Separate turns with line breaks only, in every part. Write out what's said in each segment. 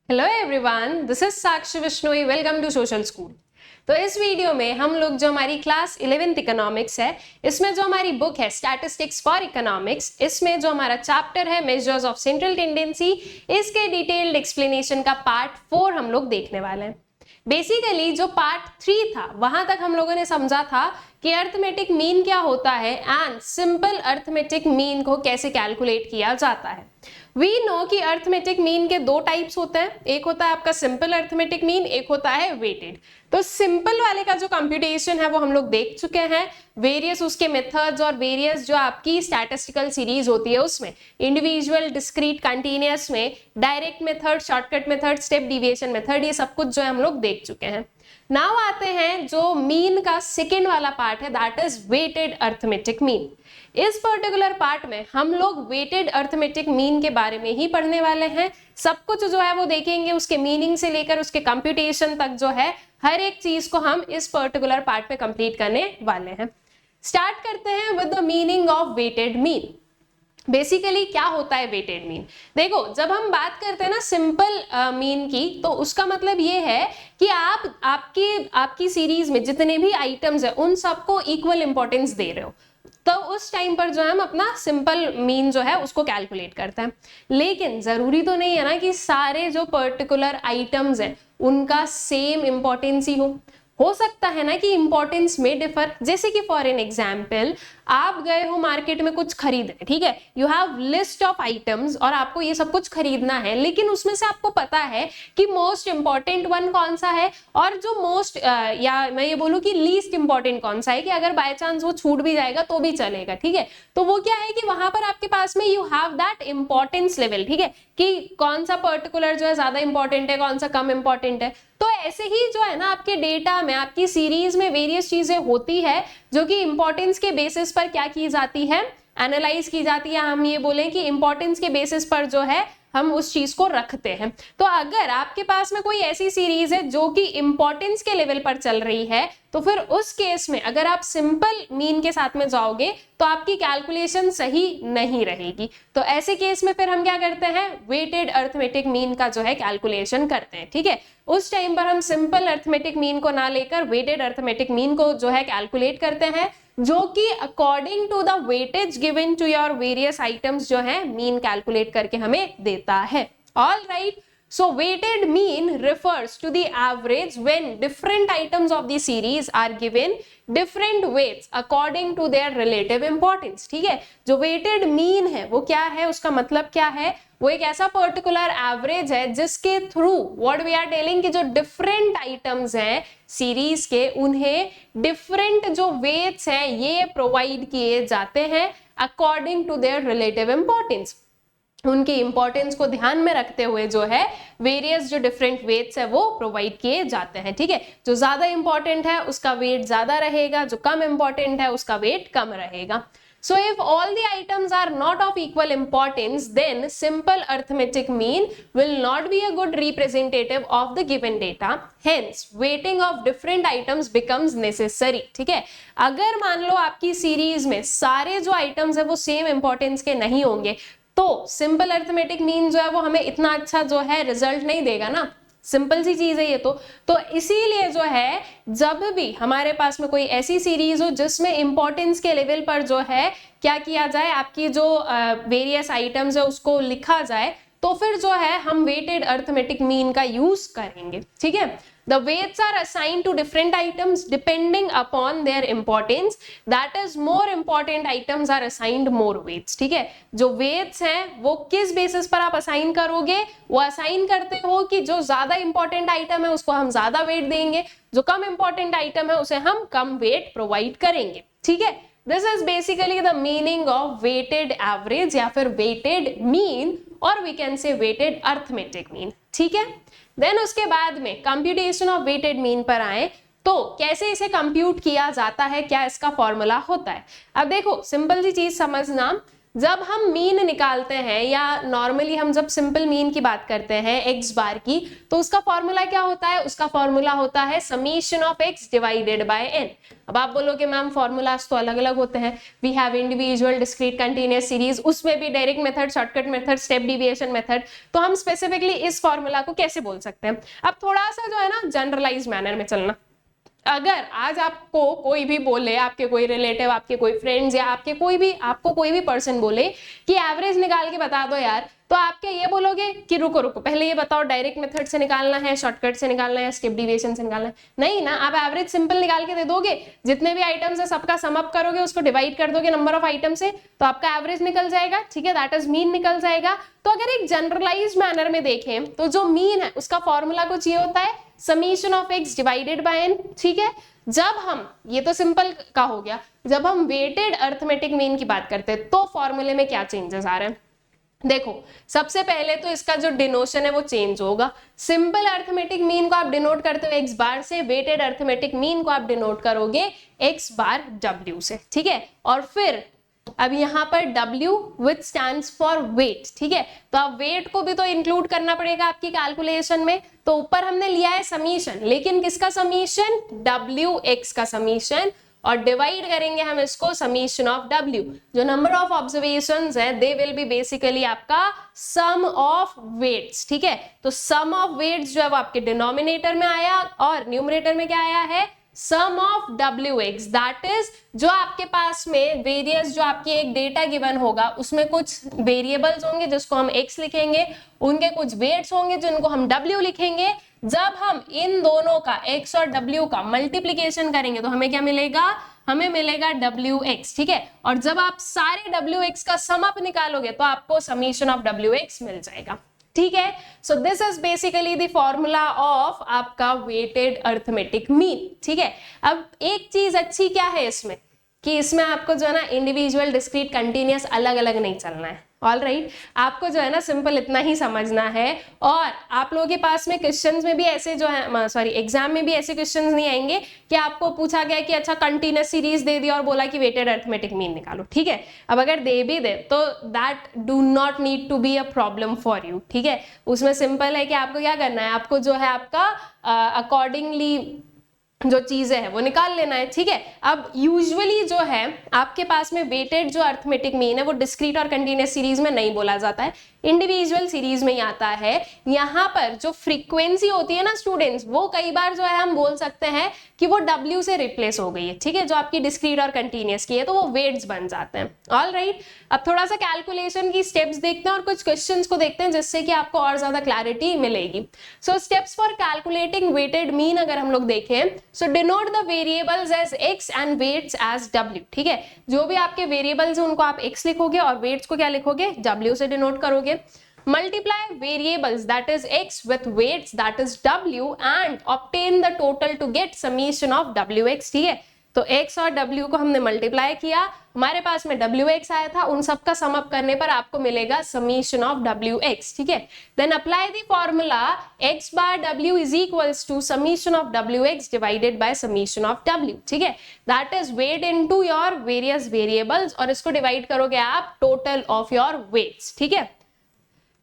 Hello everyone, this is Sakshi Vishnoi. Welcome to Social School. तो इस video में हम लोग जो हमारी क्लास 11th इकोनॉमिक्स है, इसमें जो हमारी बुक है स्टैटिस्टिक्स फॉर इकोनॉमिक्स, इसमें जो हमारा चैप्टर है मेजर्स ऑफ सेंट्रल टेंडेंसी, इसके डिटेल्ड एक्सप्लेनेशन का पार्ट 4 हम लोग देखने वाले हैं। बेसिकली जो पार्ट 3 था वहां तक हम लोगों ने समझा था कि अर्थमेटिक मीन क्या होता है एंड सिंपल अर्थमेटिक मीन को कैसे कैलकुलेट किया जाता है। वी नो कि अर्थमेटिक मीन के दो टाइप्स होते हैं, एक होता है आपका सिंपल अर्थमेटिक मीन, एक होता है वेटेड। तो सिंपल वाले का जो कंप्यूटेशन है वो हम लोग देख चुके हैं, वेरियस उसके मेथड्स और वेरियस जो आपकी स्टैटिस्टिकल सीरीज होती है उसमें इंडिविजुअल, डिस्क्रीट, कंटीन्यूअस में, direct method, shortcut method, step deviation method, ये सब कुछ जो है हम लोग देख चुके हैं। नाउ आते हैं जो मीन का सेकेंड वाला पार्ट है, that is weighted arithmetic mean. इस पर्टिकुलर पार्ट में हम लोग वेटेड अर्थमेटिक मीन के बारे में ही पढ़ने वाले हैं। सब कुछ जो है वो देखेंगे, उसके मीनिंग से लेकर उसके कंप्यूटेशन तक जो है हर एक चीज को हम इस पर्टिकुलर पार्ट पे कंप्लीट करने वाले हैं। स्टार्ट करते हैं with the meaning of weighted mean. Basically क्या होता है वेटेड मीन? देखो, जब हम बात करते हैं ना सिंपल मीन की, तो उसका मतलब ये है कि आप आपकी सीरीज में जितने भी आइटम्स है उन सबको इक्वल इंपॉर्टेंस दे रहे हो, तो उस टाइम पर जो है हम अपना सिंपल मीन जो है उसको कैलकुलेट करते हैं। लेकिन जरूरी तो नहीं है ना कि सारे जो पर्टिकुलर आइटम्स हैं उनका सेम इंपॉर्टेंस ही हो सकता है ना कि इंपॉर्टेंस में डिफर। जैसे कि फॉर एन एग्जाम्पल, आप गए हो मार्केट में कुछ खरीदने, ठीक है, you have list of items और आपको ये सब कुछ खरीदना है, लेकिन उसमें से आपको पता है कि मोस्ट इंपॉर्टेंट वन कौन सा है और जो मोस्ट या मैं ये बोलूं कि लीस्ट इंपॉर्टेंट कौन सा है, कि अगर बाय चांस वो छूट भी जाएगा तो भी चलेगा, ठीक है। तो वो क्या है कि वहां पर आपके पास में you have that importance level, ठीक है, कि कौन सा पर्टिकुलर जो है ज्यादा इंपॉर्टेंट है, कौन सा कम इंपॉर्टेंट है। तो ऐसे ही जो है ना आपके डेटा में, आपकी सीरीज में वेरियस चीजें होती है जो कि इंपॉर्टेंस के बेसिस पर क्या की जाती है, एनालाइज की जाती है। हम ये बोलें कि इंपॉर्टेंस के बेसिस पर जो है हम उस चीज को रखते हैं। तो अगर आपके पास में कोई ऐसी सीरीज है जो कि इंपॉर्टेंस के लेवल पर चल रही है, तो फिर उस केस में अगर आप सिंपल मीन के साथ में जाओगे तो आपकी कैलकुलेशन सही नहीं रहेगी। तो ऐसे केस में फिर हम क्या करते हैं, वेटेड अर्थमेटिक मीन का जो है कैलकुलेशन करते हैं, ठीक है। उस टाइम पर हम सिंपल अर्थमेटिक मीन को ना लेकर वेटेड अर्थमेटिक मीन को जो है कैलकुलेट करते हैं, जो कि according to the weightage given to your various items जो है मीन कैलकुलेट करके हमें देता है। All right, so weighted mean refers to the average when different items of the series are given different weights according to their relative importance, ठीक है। जो weighted mean है वो क्या है, उसका मतलब क्या है, वो एक ऐसा पर्टिकुलर एवरेज है जिसके through what we are telling कि जो डिफरेंट आइटम्स हैं सीरीज के, उन्हें डिफरेंट जो वेट्स हैं ये प्रोवाइड किए जाते हैं according to their relative importance. उनकी इंपॉर्टेंस को ध्यान में रखते हुए जो है वेरियस जो डिफरेंट वेट्स है वो प्रोवाइड किए जाते हैं, ठीक है। जो ज्यादा इंपॉर्टेंट है उसका वेट ज्यादा रहेगा, जो कम इंपॉर्टेंट है उसका वेट कम रहेगा। So if all the items are not of equal importance, then simple arithmetic mean will not be a good representative of the given data. Hence, weighting of different items becomes necessary. ठीक है, अगर मान लो आपकी series में सारे जो items है वो सेम इंपॉर्टेंस के नहीं होंगे, तो सिंपल अर्थमेटिक मीन जो है वो हमें इतना अच्छा जो है रिजल्ट नहीं देगा ना। सिंपल सी चीज है ये तो इसीलिए जो है जब भी हमारे पास में कोई ऐसी सीरीज हो जिसमें इंपॉर्टेंस के लेवल पर जो है क्या किया जाए, आपकी जो वेरियस आइटम्स है उसको लिखा जाए, तो फिर जो है हम वेटेड अर्थमेटिक मीन का यूज करेंगे, ठीक है। The weights are assigned to different items depending upon their importance. That is, more important items are assigned more weights. ठीक है, जो weights हैं वो किस बेसिस पर आप असाइन करोगे, वो असाइन करते हो कि जो ज्यादा इंपॉर्टेंट आइटम है उसको हम ज्यादा वेट देंगे, जो कम इंपॉर्टेंट आइटम है उसे हम कम वेट प्रोवाइड करेंगे, ठीक है। This is basically the meaning of weighted average या फिर वेटेड मीन, और we can say weighted arithmetic mean, ठीक है। देन उसके बाद में कंप्यूटेशन ऑफ वेटेड मीन पर आए, तो कैसे इसे कंप्यूट किया जाता है, क्या इसका फॉर्मूला होता है। अब देखो, सिंपल सी चीज समझना, जब हम मीन निकालते हैं या नॉर्मली हम जब सिंपल मीन की बात करते हैं एक्स बार की, तो उसका फॉर्मूला क्या होता है? उसका फॉर्मूला होता है summation of X divided by N. अब आप बोलोगे मैम फॉर्मूलाज तो अलग अलग होते हैं, we have individual, discrete, continuous, series, उसमें भी direct method, shortcut method, step deviation method, तो हम स्पेसिफिकली इस फॉर्मूला को कैसे बोल सकते हैं? अब थोड़ा सा जो है ना जनरलाइज मैनर में चलना। अगर आज आपको कोई भी बोले, आपके कोई रिलेटिव, आपके कोई फ्रेंड्स या आपको कोई भी पर्सन बोले कि एवरेज निकाल के बता दो यार, तो आप क्या ये बोलोगे कि रुको रुको पहले ये बताओ डायरेक्ट मेथड से निकालना है, शॉर्टकट से निकालना है, स्टेप डिविएशन से निकालना है? नहीं ना, आप एवरेज सिंपल निकाल के दे दोगे, जितने भी आइटम्स है सबका सम अप करोगे, उसको डिवाइड कर दोगे नंबर ऑफ आइटम से, तो आपका एवरेज निकल जाएगा। ठीक है, दैट इज मीन निकल जाएगा। तो अगर एक जनरलाइज मैनर में देखें तो जो मीन है उसका फॉर्मूला कुछ ये होता है summation of X divided by N. ठीक है, जब हम, ये तो सिंपल का हो गया, जब हम वेटेड अर्थमेटिक मीन की बात करते हैं तो फॉर्मूले में क्या चेंजेस आ रहे हैं? देखो, सबसे पहले तो इसका जो डिनोशन है वो चेंज होगा। सिंपल अर्थमेटिक मीन को आप डिनोट करते हो एक्स बार से, वेटेड अर्थमेटिक मीन को आप डिनोट करोगे एक्स बार डब्ल्यू से। ठीक है, और फिर अब यहाँ पर W which stands for wait. ठीक है, तो अब वेट को भी तो इंक्लूड करना पड़ेगा आपकी कैलकुलेशन में। तो ऊपर हमने लिया है समीशन, लेकिन किसका समीशन? WX का समीशन, और डिवाइड करेंगे हम इसको समीशन ऑफ W। जो नंबर ऑफ ऑब्जर्वेशंस है दे विल बी बेसिकली आपका सम ऑफ वेट्स। ठीक है, तो सम ऑफ वेट्स जो है वो आपके डिनोमिनेटर में आया और न्यूमरेटर में क्या आया है? सम ऑफ WX, दैट इज जो आपके पास में वेरियस, जो आपकी एक डेटा गिवन होगा उसमें कुछ वेरिएबल्स होंगे जिसको हम x लिखेंगे, उनके कुछ वेट्स होंगे जिनको हम W लिखेंगे। जब हम इन दोनों का x और W का मल्टीप्लीकेशन करेंगे तो हमें क्या मिलेगा? हमें मिलेगा WX। ठीक है, और जब आप सारे WX का सम अप निकालोगे तो आपको समीशन ऑफ WX मिल जाएगा। ठीक है, so this is basically the formula of आपका वेटेड अर्थमेटिक मीन। ठीक है, अब एक चीज अच्छी क्या है इसमें कि इसमें आपको जो है ना इंडिविजुअल, डिस्क्रीट, कंटीन्यूअस अलग अलग नहीं चलना है। ऑल राइट, आपको जो है ना सिंपल इतना ही समझना है। और आप लोगों के पास में क्वेश्चंस में भी ऐसे जो है, सॉरी एग्जाम में भी ऐसे क्वेश्चंस नहीं आएंगे कि आपको पूछा गया कि अच्छा कंटीन्यूअस सीरीज दे दिया और बोला कि वेटेड अर्थमेटिक मीन निकालो। ठीक है, अब अगर दे भी दे तो that do not need to be a problem for you. ठीक है, उसमें सिंपल है कि आपको क्या करना है, आपको जो है आपका अकॉर्डिंगली जो चीजें हैं वो निकाल लेना है। ठीक है, अब यूजुअली जो है आपके पास में वेटेड जो अर्थमेटिक मीन है वो डिस्क्रीट और कंटीन्यूअस सीरीज में नहीं बोला जाता है, इंडिविजुअल सीरीज में ही आता है। यहाँ पर जो फ्रीक्वेंसी होती है ना स्टूडेंट्स, वो कई बार जो है हम बोल सकते हैं कि वो W से रिप्लेस हो गई है। ठीक है, जो आपकी डिस्क्रीट और कंटीन्यूअस की है तो वो वेट्स बन जाते हैं। ऑल राइट, अब थोड़ा सा कैलकुलेशन की स्टेप्स देखते हैं और कुछ क्वेश्चंस को देखते हैं जिससे कि आपको और ज्यादा क्लैरिटी मिलेगी। So steps for calculating weighted mean अगर हम लोग देखें, so denote the variables as x and weights as W। ठीक है, जो भी आपके वेरिएबल्स हैं उनको आप x लिखोगे और वेट्स को क्या लिखोगे? W से डिनोट करोगे। Multiply variables that is x with weights that is W and obtain the total to get summation of WX। ठीक है, तो x और W को हमने मल्टीप्लाई किया, हमारे पास में WX आया था, उन सब का सम अप करने पर आपको मिलेगा समीशन ऑफ WX। ठीक है, then apply the formula x bar W is equals to summation of WX divided by summation of W। ठीक है, that is weight into your various variables और इसको डिवाइड करोगे आप टोटल ऑफ योर वेट्स। ठीक है,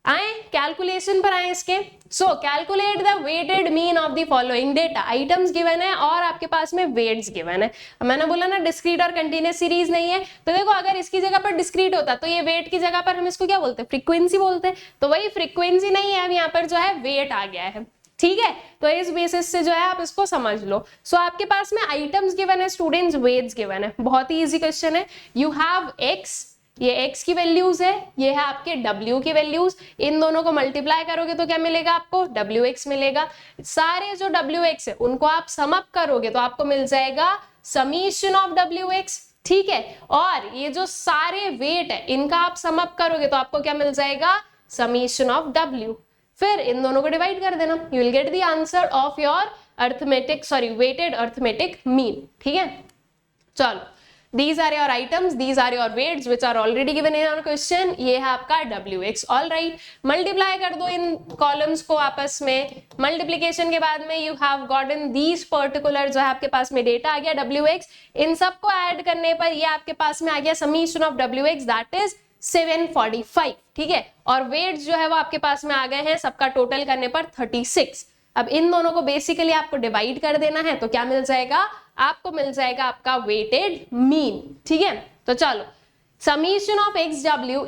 आए कैलकुलेशन पर आए इसके। So calculate the weighted mean of the following data. Items given है और आपके पास में वेट्स गिवन है। मैंने बोला ना डिस्क्रीट और कंटीन्यूअस सीरीज नहीं है, तो देखो अगर इसकी जगह पर डिस्क्रीट होता तो ये वेट की जगह पर हम इसको क्या बोलते हैं? फ्रीक्वेंसी बोलते हैं। तो वही फ्रीक्वेंसी नहीं है, अब यहाँ पर जो है वेट आ गया है। ठीक है, तो इस बेसिस से जो है आप इसको समझ लो। सो आपके पास में आइटम्स गिवन है स्टूडेंट्स, वेट्स गिवन है। बहुत ही इजी क्वेश्चन है। यू हैव एक्स, ये x की वैल्यूज है, ये है आपके w की वैल्यूज, इन दोनों को मल्टीप्लाई करोगे तो क्या मिलेगा? आपको wx मिलेगा। सारे जो wx है उनको आप सम अप करोगे तो आपको मिल जाएगा समीशन ऑफ wx। ठीक है, और ये जो सारे वेट है इनका आप सम अप करोगे तो आपको क्या मिल जाएगा? Summation of w। फिर इन दोनों को डिवाइड कर देना, you will get the answer of your arithmetic, sorry weighted arithmetic mean. ठीक है, चलो these are your items, these are your weights which are already given in our question। ये है आपका WX। ऑल राइट, मल्टीप्लाई कर दो इन columns को आपस में। मल्टीप्लीकेशन के बाद में you have gotten these particular जो है आपके पास में डेटा आ गया WX। इन सबको ऐड करने पर ये आपके पास में आ गया summation of WX that is 745, ठीक है, और वेट जो है वो आपके पास में आ गए हैं सबका टोटल करने पर 36। अब इन दोनों को बेसिकली आपको डिवाइड कर देना है, तो क्या मिल जाएगा, आपको मिल जाएगा आपका वेटेड मीन, ठीक है। तो चलो, summation of x W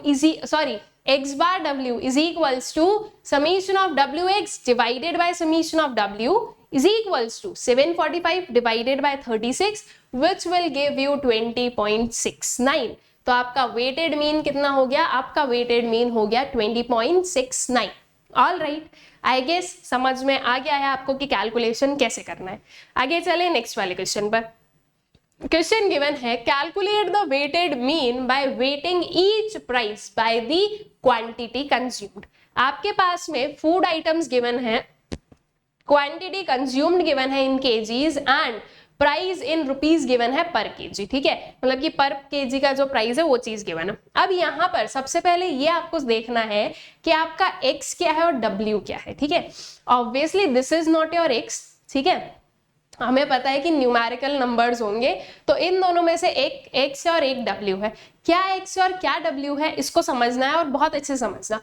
x bar w is equals to summation of wx divided by summation of w is equals to 745 divided by 36 which will give you 20.69। तो आपका वेटेड मीन कितना हो गया, आपका वेटेड मीन हो गया 20.69। All right, I guess समझ में आ गया है आपको कि कैलकुलेशन कैसे करना है। आगे चले नेक्स्ट वाले क्वेश्चन पर। क्वेश्चन गिवन है, calculate the weighted mean by weighting each price by the quantity consumed. आपके पास में फूड आइटम्स गिवन है, क्वांटिटी कंज्यूम्ड गिवन है in KGs and price in rupees given है पर केजी, ठीक है, मतलब कि पर केजी का जो प्राइस है वो चीज गिवन है। अब यहाँ पर सबसे पहले ये आपको देखना है कि आपका x क्या है और w क्या है, ठीक है। Obviously this is not your x, ठीक है, हमें पता है कि न्यूमेरिकल नंबर्स होंगे, तो इन दोनों में से एक x है और एक w है। क्या x और क्या w है इसको समझना है और बहुत अच्छे समझना।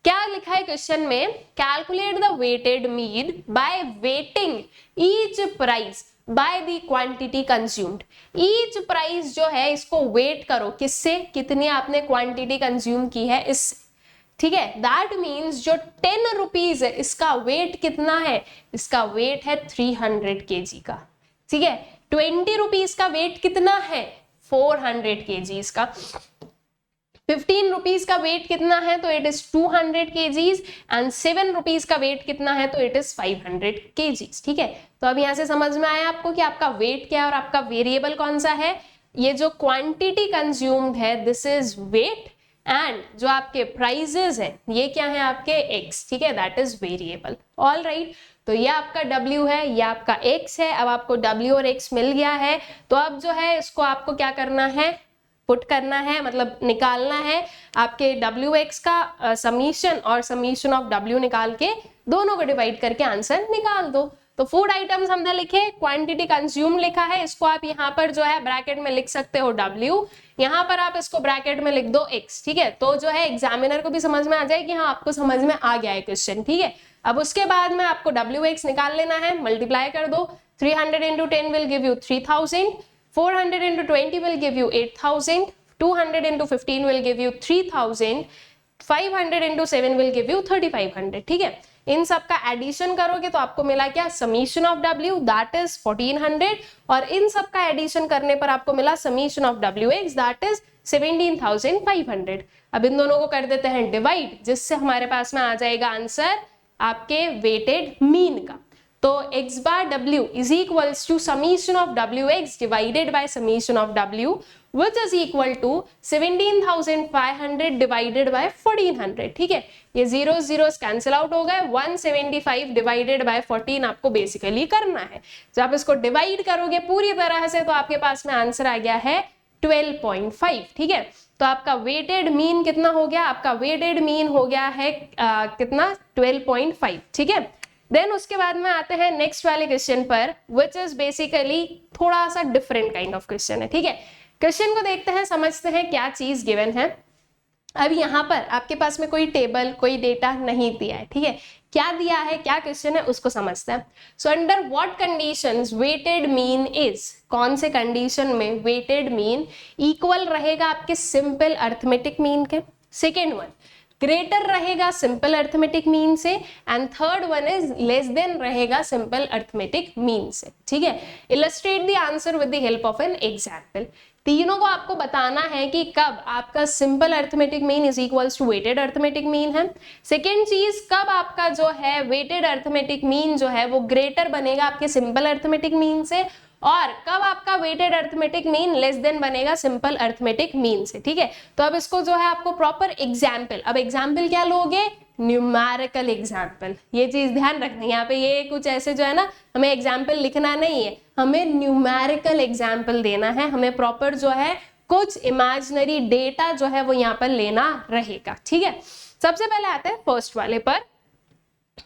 क्या लिखा है क्वेश्चन में, calculate the weighted mean by weighting each price by the quantity consumed. Each price जो है इसको वेट करो, किससे, कितनी आपने क्वांटिटी कंज्यूम की है इससे, ठीक है। दैट मीन्स जो 10 रुपीज है इसका वेट कितना है, इसका वेट है 300 kg का, ठीक है। 20 रुपीज का वेट कितना है, 400 kg का। 15 रुपीज का वेट कितना है, तो it is 200 kgs and 7 rupees का वेट कितना है, तो इट इज 500 kgs, ठीक है। तो अब यहां से समझ में आया आपको कि आपका वेट क्या है और आपका वेरिएबल कौन सा है। ये जो क्वांटिटी कंज्यूम्ड है दिस इज वेट एंड जो आपके प्राइजेस है ये क्या है, आपके x, ठीक है, that is variable. All right, तो ये आपका w है, ये आपका x है। अब आपको w और x मिल गया है, तो अब जो है इसको आपको क्या करना है, पुट करना है, मतलब निकालना है आपके wx का समीशन और समीशन ऑफ w निकाल के दोनों को डिवाइड करके आंसर निकाल दो। तो फूड आइटम्स हमने लिखे, क्वांटिटी कंज्यूम लिखा है, इसको आप यहाँ पर जो है ब्रैकेट में लिख सकते हो w, यहाँ पर आप इसको ब्रैकेट में लिख दो x, ठीक है। तो जो है एग्जामिनर को भी समझ में आ जाए कि हाँ आपको समझ में आ गया है क्वेश्चन, ठीक है। अब उसके बाद में आपको wx निकाल लेना है, मल्टीप्लाई कर दो, 300 into 10 will give you 3000, 400 into 20 will give you 8000, 200 into 15 will give you 3000, 500 into 7 will give you 3500, ठीक है। इन सब का एडिशन करोगे तो आपको मिला क्या, summation of w that is 1400, और इन सब का एडिशन करने पर आपको मिला summation of wx that is 17500। अब इन दोनों को कर देते हैं डिवाइड, जिससे हमारे पास में आ जाएगा आंसर आपके वेटेड मीन का। तो x bar w is equals to summation of wx divided by summation of w which is equal to 17,500 divided by 1400, ठीक है। ये जीरो जीरो कैंसिल आउट हो गए, 175 डिवाइडेड बाय 14 आपको बेसिकली करना है। जब आप इसको डिवाइड करोगे पूरी तरह से तो आपके पास में आंसर आ गया है 12.5, ठीक है। तो आपका वेटेड मीन कितना हो गया, आपका वेटेड मीन हो गया है कितना, 12.5, ठीक है। देन उसके बाद में आते हैं नेक्स्ट वाले क्वेश्चन पर, विच इज बेसिकली थोड़ा सा डिफरेंट काइंड ऑफ क्वेश्चन है, ठीक है। क्वेश्चन को देखते हैं, समझते हैं क्या चीज गिवन है। अब यहाँ पर आपके पास में कोई टेबल, कोई डेटा नहीं दिया है, ठीक है। क्या दिया है, क्या क्वेश्चन है उसको समझते हैं। So under what conditions weighted mean is, कौन से कंडीशन में वेटेड मीन इक्वल रहेगा आपके सिंपल अर्थमेटिक मीन के। सेकेंड वन, ग्रेटर रहेगा सिंपल अर्थमेटिक मीन से, and third one is less than रहेगा सिंपल अर्थमेटिक मीन से, ठीक है। Illustrate the answer with the help of an example. तीनों को आपको बताना है कि कब आपका simple arithmetic mean is equals to weighted arithmetic mean है। सेकेंड चीज, कब आपका जो है वेटेड अर्थमेटिक मीन जो है वो ग्रेटर बनेगा आपके सिंपल अर्थमेटिक मीन से, और कब आपका weighted arithmetic mean less than बनेगा सिंपल अर्थमेटिक मीन से, ठीक है। तो अब इसको जो है आपको प्रॉपर एग्जाम्पल, अब एग्जाम्पल क्या लोगे, न्यूमेरिकल एग्जाम्पल। ये चीज ध्यान रखना, यहाँ पे ये कुछ ऐसे जो है ना हमें एग्जाम्पल लिखना नहीं है, हमें न्यूमेरिकल एग्जाम्पल देना है, हमें प्रॉपर जो है कुछ इमेजिनरी डेटा जो है वो यहाँ पर लेना रहेगा, ठीक है। सबसे पहले आते हैं फर्स्ट वाले पर,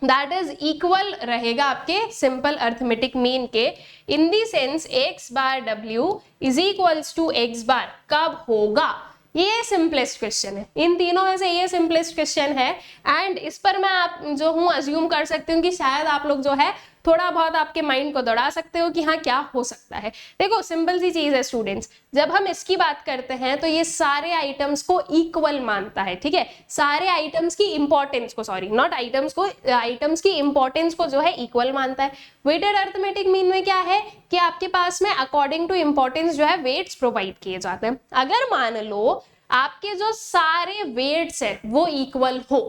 दैट इज इक्वल रहेगा आपके सिंपल अर्थमेटिक मीन के, in the sense x bar w is equals to x bar कब होगा, ये सिंपलेस्ट क्वेश्चन है, इन तीनों में से ये सिंपलेस्ट क्वेश्चन है। एंड इस पर मैं आप जो हूँ अज्यूम कर सकती हूँ कि शायद आप लोग जो है थोड़ा बहुत आपके माइंड को दौड़ा सकते हो कि हाँ क्या हो सकता है। देखो सिंपल सी चीज है स्टूडेंट्स, जब हम इसकी बात करते हैं तो ये सारे आइटम्स को इक्वल मानता है, ठीक है, सारे आइटम्स की इंपॉर्टेंस को, सॉरी नॉट आइटम्स को, आइटम्स की इंपॉर्टेंस को जो है इक्वल मानता है। वेटेड अर्थमेटिक मीन में क्या है कि आपके पास में अकॉर्डिंग टू इंपॉर्टेंस जो है वेट्स प्रोवाइड किए जाते हैं। अगर मान लो आपके जो सारे वेट्स है वो इक्वल हो,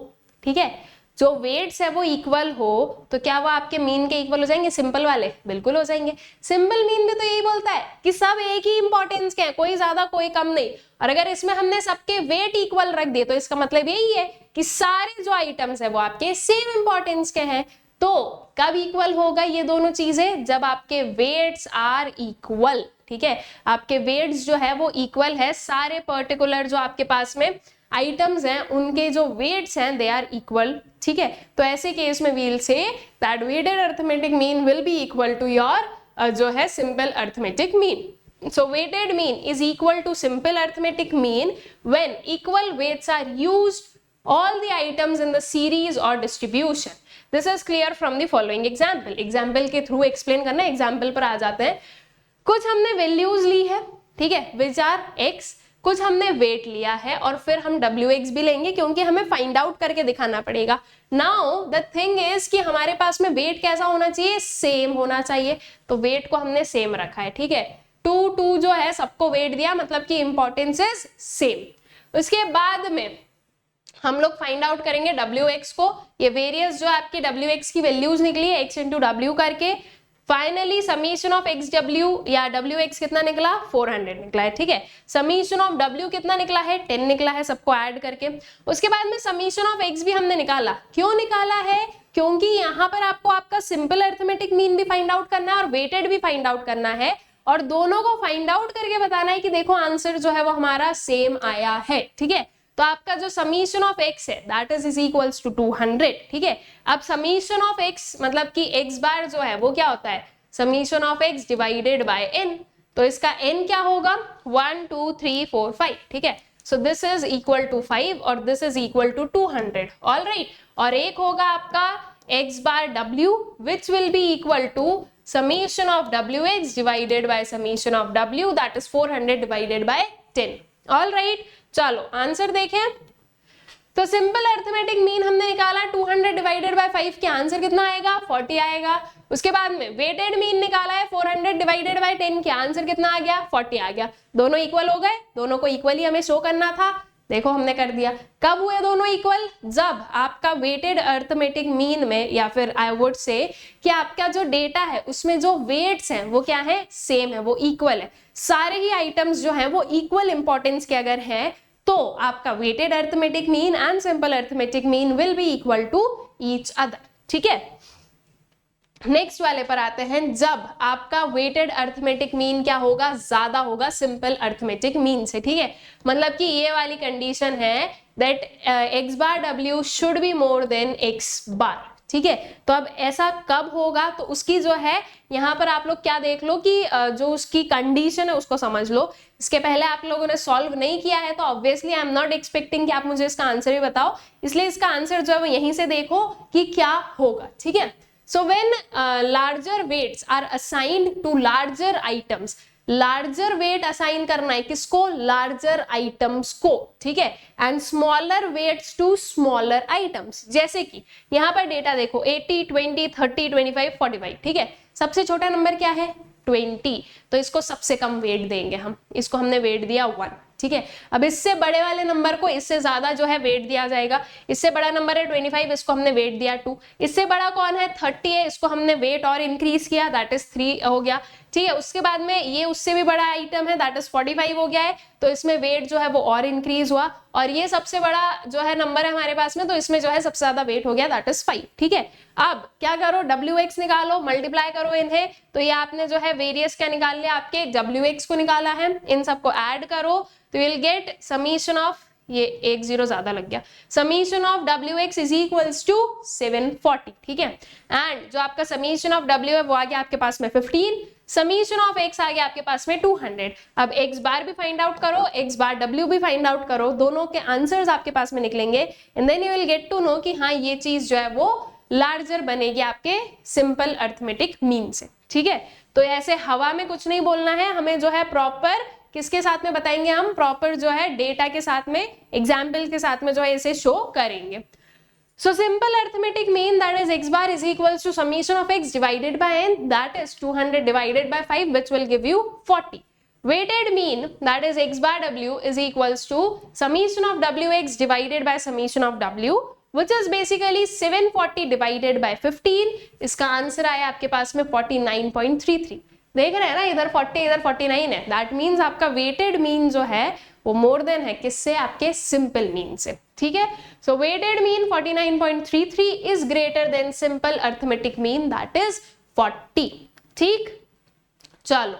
ठीक है, जो वेट्स है वो इक्वल हो, तो क्या वो आपके मीन के इक्वल हो जाएंगे? सिंपल वाले बिल्कुल हो जाएंगे। सिंपल मीन भी तो यही बोलता है कि सब एक ही इंपॉर्टेंस के हैं, कोई ज्यादा कोई कम नहीं। और अगर इसमें हमने सबके वेट इक्वल रख दिए तो इसका मतलब यही है कि सारे जो आइटम्स है वो आपके सेम इंपॉर्टेंस के हैं। तो कब इक्वल होगा ये दोनों चीजें? जब आपके वेट्स आर इक्वल, ठीक है, आपके वेट्स जो है वो इक्वल है, सारे पर्टिकुलर जो आपके पास में आइटम्स हैं उनके जो वेट्स हैं दे आर इक्वल, ठीक है। तो ऐसे केस में we'll say that weighted arithmetic mean will be equal to your जो है simple arithmetic mean. So weighted mean is equal to simple arithmetic mean when equal weights are used all the items in the series or distribution. This is clear from the following example. Example के through explain करना है, example पर आ जाते हैं। कुछ हमने values ली है, ठीक है, विच आर x, कुछ हमने वेट लिया है और फिर हम wx भी लेंगे क्योंकि हमें फाइंड आउट करके दिखाना पड़ेगा। नाउ द थिंग इज कि हमारे पास में वेट कैसा होना चाहिए? सेम होना चाहिए। तो वेट को हमने सेम रखा है, ठीक है, 2 जो है सबको वेट दिया, मतलब कि इंपॉर्टेंस इज सेम। उसके बाद में हम लोग फाइंड आउट करेंगे wx को, ये वेरियस जो आपकी wx की वैल्यूज निकली है x इंटू w करके, फाइनली समीशन ऑफ xw या wx कितना निकला? 400 निकला है, ठीक है। समीशन ऑफ w कितना निकला है? 10 निकला है, सबको ऐड करके। उसके बाद में समीशन ऑफ x भी हमने निकाला। क्यों निकाला है? क्योंकि यहाँ पर आपको आपका सिंपल अर्थमेटिक मीन भी फाइंड आउट करना है और वेटेड भी फाइंड आउट करना है, और दोनों को फाइंड आउट करके बताना है कि देखो आंसर जो है वो हमारा सेम आया है, ठीक है। तो आपका जो समीशन ऑफ x है दैट इज इक्वल्स टू 200, ठीक है। अब समीशन ऑफ x मतलब कि x बार जो है वो क्या होता है? Summation of x divided by n। तो इसका n क्या होगा? 1 2 3 4 5, ठीक है। So this is equal to 5 और this is equal to 200, alright. और एक होगा आपका x bar w which will be equal to summation of wx divided by summation of w, that is 400 divided by 10, alright. चलो answer देखें, तो simple arithmetic mean हमने निकाला 200 डिवाइडेड बाय 5, के आंसर कितना आएगा? 40 आएगा। उसके बाद में वेटेड मीन निकाला है 400 डिवाइडेड बाय 10, के आंसर कितना आ गया? 40 आ गया। दोनों इक्वल हो गए, दोनों को इक्वली हमें शो करना था, देखो हमने कर दिया। कब हुए दोनों इक्वल? जब आपका वेटेड अर्थमेटिक मीन में, या फिर आई वुड से कि आपका जो डेटा है उसमें जो वेट्स हैं वो क्या है? सेम है, वो इक्वल है। सारे ही आइटम्स जो हैं वो इक्वल इंपॉर्टेंस के अगर हैं तो आपका weighted arithmetic mean and simple arithmetic mean will be equal to each other, ठीक है। नेक्स्ट वाले पर आते हैं, जब आपका वेटेड अर्थमेटिक मीन क्या होगा? ज्यादा होगा सिंपल अर्थमेटिक मीन से, ठीक है। मतलब कि ये वाली कंडीशन है that x bar w should be more than x बार, ठीक है। तो अब ऐसा कब होगा? तो उसकी जो है यहाँ पर आप लोग क्या देख लो कि जो उसकी कंडीशन है उसको समझ लो। इसके पहले आप लोगों ने सॉल्व नहीं किया है तो obviously I am not expecting कि आप मुझे इसका आंसर भी बताओ, इसलिए इसका आंसर जो है वो यहीं से देखो कि क्या होगा, ठीक है। So when larger weights are assigned to larger items, larger weight assign करना है किसको? लार्जर आइटम्स को, ठीक है, and smaller weights to smaller items. जैसे कि यहाँ पर डेटा देखो 80 20 30 25 45, ठीक है। सबसे छोटा नंबर क्या है? 20, तो इसको सबसे कम वेट देंगे हम, इसको हमने वेट दिया 1, ठीक है। अब इससे बड़े वाले नंबर को इससे ज्यादा जो है वेट दिया जाएगा। इससे बड़ा नंबर है 25, इसको हमने वेट दिया 2। इससे बड़ा कौन है? 30 है, इसको हमने वेट और इंक्रीज किया, दैट इज 3 हो गया, ठीक है। उसके बाद में ये उससे भी बड़ा आइटम है, दैट इज 45 हो गया है, तो इसमें वेट जो है वो और इंक्रीज हुआ। और ये सबसे बड़ा जो है नंबर है हमारे पास में, तो इसमें जो है सबसे ज्यादा वेट हो गया, दैट इज 5, ठीक है। अब क्या करो? wx निकालो, मल्टीप्लाई करो इन्हें, तो ये आपने जो है वेरियस क्या निकाल लिया? आपके wx को निकाला है, इन सबको ऐड करो तो you'll get summation of ये एक जीरो ज्यादा लग गया, summation of WX is equals to 740, ठीक है। एंड जो आपका समीशन ऑफ W है वो आ गया आपके पास में 15, समीशन ऑफ X आ गया आपके पास में 200। अब X बार भी फाइंड आउट करो, X बार W भी फाइंड आउट करो, दोनों के आंसर्स आपके पास में निकलेंगे and then you will get to know कि हाँ ये चीज जो है वो लार्जर बनेगी आपके सिंपल अर्थमेटिक मीन से, ठीक है। तो ऐसे हवा में कुछ नहीं बोलना है, हमें जो है प्रॉपर किसके साथ में बताएंगे, हम प्रॉपर जो है डेटा के साथ में, एग्जाम्पल के साथ में जो है इसे शो करेंगे। So simple arithmetic mean that is x bar is equals to summation of x divided by n, that is 200 divided by 5, which will give you 40. Weighted mean that is x bar w is equals to summation of wx divided by summation of w, which is basically 740 divided by 15. इसका answer आया आपके पास में 49.33। देख रहे हैं ना, इधर 40 इधर 49 है, दैट मीन्स आपका वेटेड मीन जो है वो मोर देन है किससे, आपके सिंपल मीन से, ठीक है। So weighted mean 49.33 is greater than simple arithmetic mean that is 40, ठीक। चलो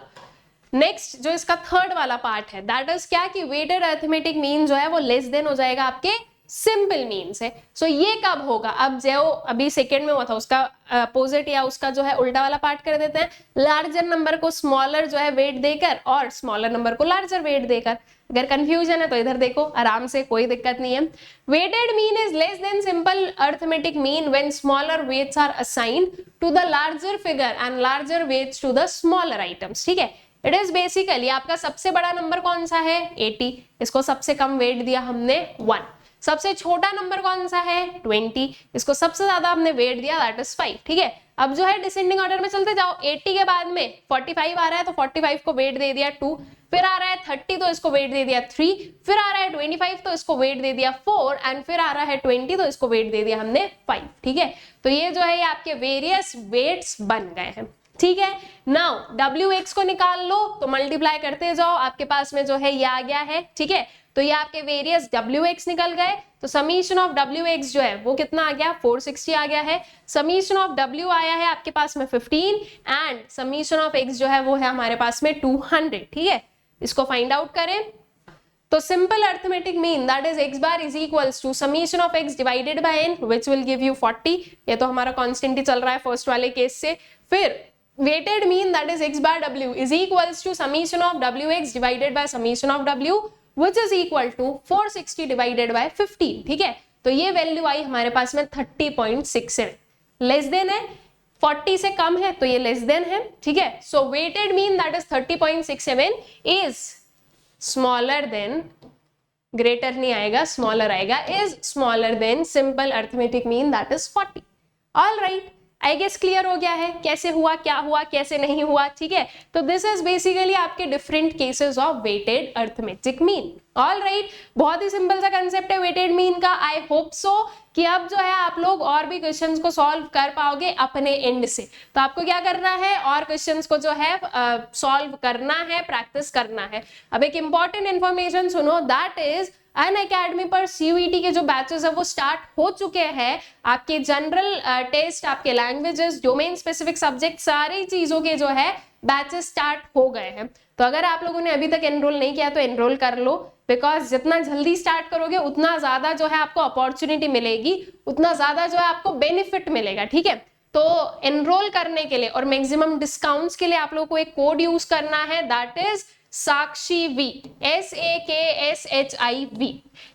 नेक्स्ट जो इसका थर्ड वाला पार्ट है दैट इज क्या कि वेटेड अर्थमेटिक मीन जो है वो लेस देन हो जाएगा आपके सिंपल मीन से। सो ये कब होगा, अब जो अभी सेकेंड में हुआ था उसका अपोजिट या उसका जो है उल्टा वाला पार्ट कर देते हैं, लार्जर नंबर को स्मॉलर जो है वेट देकर और स्मॉलर नंबर को लार्जर वेट देकर। अगर कंफ्यूजन है तो इधर देखो आराम से, कोई दिक्कत नहीं है। Weighted mean is less than simple arithmetic mean when smaller weights are assigned to the larger figure and larger weights to the smaller items, ठीक है। इट इज बेसिकली आपका सबसे बड़ा नंबर कौन सा है 80, इसको सबसे कम वेट दिया हमने 1। सबसे छोटा नंबर कौन सा है 20, इसको सबसे ज्यादा हमने वेट दिया दैट इज 5, ठीक है। अब जो है डिसेंडिंग ऑर्डर में चलते जाओ, 80 के बाद में 45 आ रहा है तो 45 को वेट दे दिया 2, फिर आ रहा है 30 तो इसको वेट दे दिया 3, फिर आ रहा है 25 तो इसको वेट दे दिया 4 एंड फिर आ रहा है 20 तो इसको वेट दे दिया हमने 5, ठीक है। तो ये जो है ये आपके वेरियस वेट्स बन गए हैं, ठीक है। नाउ WX को निकाल लो तो मल्टीप्लाई करते जाओ, आपके पास में जो है ये आ गया है, ठीक है। तो ये आपके वेरियस WX निकल गए, तो समीशन ऑफ WX जो है वो कितना आ गया 460 आ गया है। समीशन ऑफ W आया है आपके पास में 15 एंड समीशन ऑफ X जो है वो है हमारे पास में 200, ठीक है। इसको फाइंड आउट करें तो simple arithmetic mean that is x bar is equals to summation of x divided by n which will give you 40। ये तो हमारा कांस्टेंट ही चल रहा है फर्स्ट वाले केस से। फिर weighted mean that is x bar w is equals to summation of wx divided by summation of w which is equal to 460 divided by 15, ठीक है। तो ये वैल्यू आई हमारे पास में 30.67, लेस देन है 40 से कम है तो ये लेस देन है, ठीक है। So weighted mean that is 30.67 is smaller than, greater नहीं आएगा स्मॉलर आएगा, is smaller than simple arithmetic mean that is 40। All right, I guess clear हो गया है कैसे हुआ, क्या हुआ, कैसे नहीं हुआ, ठीक है। तो दिस इज बेसिकली आपके different cases of weighted arithmetic mean. All right, बहुत ही सिंपल सा कंसेप्ट है वेटेड मीन का। आई होप सो कि अब जो है आप लोग और भी क्वेश्चंस को सॉल्व कर पाओगे अपने एंड से। तो आपको क्या करना है, और क्वेश्चंस को जो है सॉल्व करना है, प्रैक्टिस करना है। अब एक इंपॉर्टेंट इंफॉर्मेशन सुनो, दैट इज अनअकैडमी पर CUET के जो बैचेस है वो स्टार्ट हो चुके हैं। आपके जनरल टेस्ट, आपके लैंग्वेजेस, डोमेन स्पेसिफिक सब्जेक्ट, सारी चीजों के जो है बैचेस स्टार्ट हो गए हैं। तो अगर आप लोगों ने अभी तक एनरोल नहीं किया तो एनरोल कर लो, बिकॉज जितना जल्दी स्टार्ट करोगे उतना ज्यादा जो है आपको अपॉर्चुनिटी मिलेगी, उतना ज्यादा जो है आपको बेनिफिट मिलेगा, ठीक है। तो एनरोल करने के लिए और मैक्सिमम डिस्काउंट्स के लिए आप लोगों को एक कोड यूज करना है that is Sakshi V, SAKSHIV।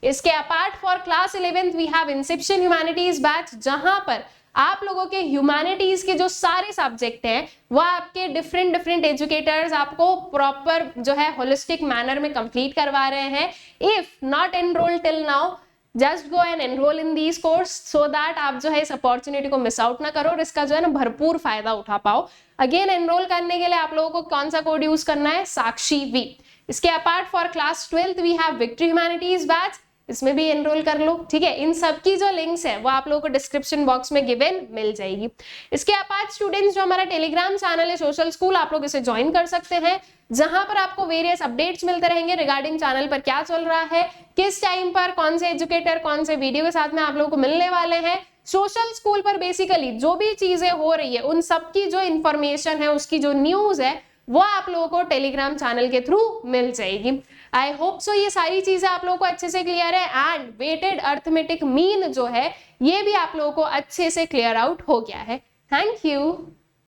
इसके apart for class 11th we have inception humanities batch, जहां पर आप लोगों के ह्यूमैनिटीज के जो सारे सब्जेक्ट हैं वो आपके डिफरेंट एजुकेटर्स आपको प्रॉपर जो है होलिस्टिक मैनर में कंप्लीट करवा रहे हैं। If not enrol till now, just go and enrol in these course so that आप जो है इस अपॉर्चुनिटी को मिस आउट ना करो और इसका जो है ना भरपूर फायदा उठा पाओ। अगेन एनरोल करने के लिए आप लोगों को कौन सा कोड यूज करना है, साक्षी V। इसके apart for class 12th we have Victory humanities batch, इसमें भी एनरोल कर लो, ठीक है। इन सब की जो लिंक्स है वो आप लोगों को डिस्क्रिप्शन बॉक्स में गिवन मिल जाएगी। इसके अपार्ट स्टूडेंट्स जो हमारा टेलीग्राम चैनल है सोशल स्कूल, आप लोग इसे ज्वाइन कर सकते हैं, जहां पर आपको वेरियस अपडेट्स मिलते रहेंगे रिगार्डिंग चैनल पर क्या चल रहा है, किस टाइम पर कौन से एजुकेटर कौन से वीडियो के साथ में आप लोगों को मिलने वाले हैं। सोशल स्कूल पर बेसिकली जो भी चीजें हो रही है उन सब की जो इंफॉर्मेशन है, उसकी जो न्यूज है वो आप लोगों को टेलीग्राम चैनल के थ्रू मिल जाएगी। आई होप सो ये सारी चीजें आप लोगों को अच्छे से क्लियर है एंड वेटेड अर्थमेटिक मीन जो है ये भी आप लोगों को अच्छे से क्लियर आउट हो गया है। Thank you.